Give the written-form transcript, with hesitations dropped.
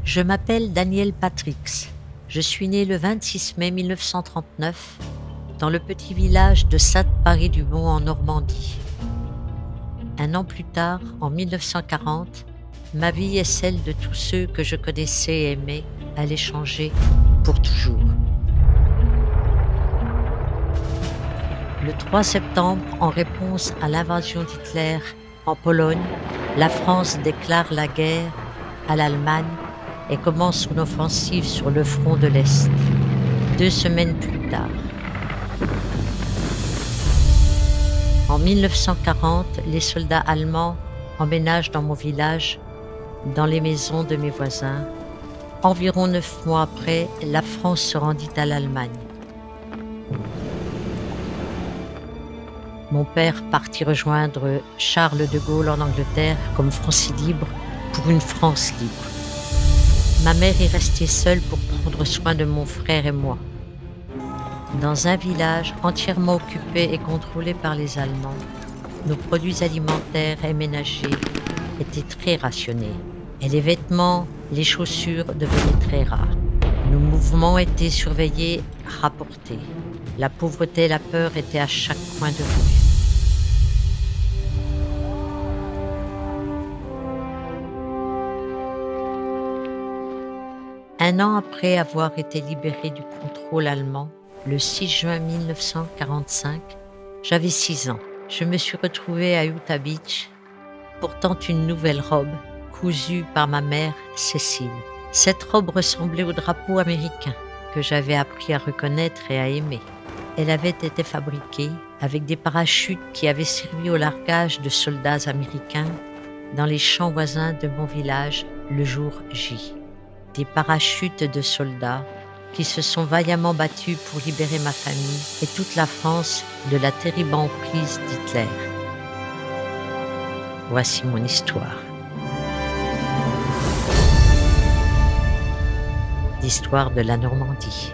Je m'appelle Danielle Patrix. Je suis née le 26 mai 1939 dans le petit village de Sainte-Marie-du-Mont en Normandie. Un an plus tard, en 1940, ma vie et celle de tous ceux que je connaissais et aimais allaient changer pour toujours. Le 3 septembre, en réponse à l'invasion d'Hitler en Pologne, la France déclare la guerre à l'Allemagne et commence son offensive sur le front de l'Est. 2 semaines plus tard. En 1940, les soldats allemands emménagent dans mon village, dans les maisons de mes voisins. Environ 9 mois après, la France se rendit à l'Allemagne. Mon père partit rejoindre Charles de Gaulle en Angleterre comme Français libre pour une France libre. Ma mère est restée seule pour prendre soin de mon frère et moi. Dans un village entièrement occupé et contrôlé par les Allemands, nos produits alimentaires et ménagers étaient très rationnés et les vêtements, les chaussures devenaient très rares. Nos mouvements étaient surveillés, rapportés. La pauvreté et la peur étaient à chaque coin de rue. Un an après avoir été libérée du contrôle allemand, le 6 juin 1945, j'avais 6 ans. Je me suis retrouvée à Utah Beach, portant une nouvelle robe cousue par ma mère Cécile. Cette robe ressemblait au drapeau américain que j'avais appris à reconnaître et à aimer. Elle avait été fabriquée avec des parachutes qui avaient servi au largage de soldats américains dans les champs voisins de mon village le jour J. Des parachutes de soldats qui se sont vaillamment battus pour libérer ma famille et toute la France de la terrible emprise d'Hitler. Voici mon histoire. L'histoire de la Normandie.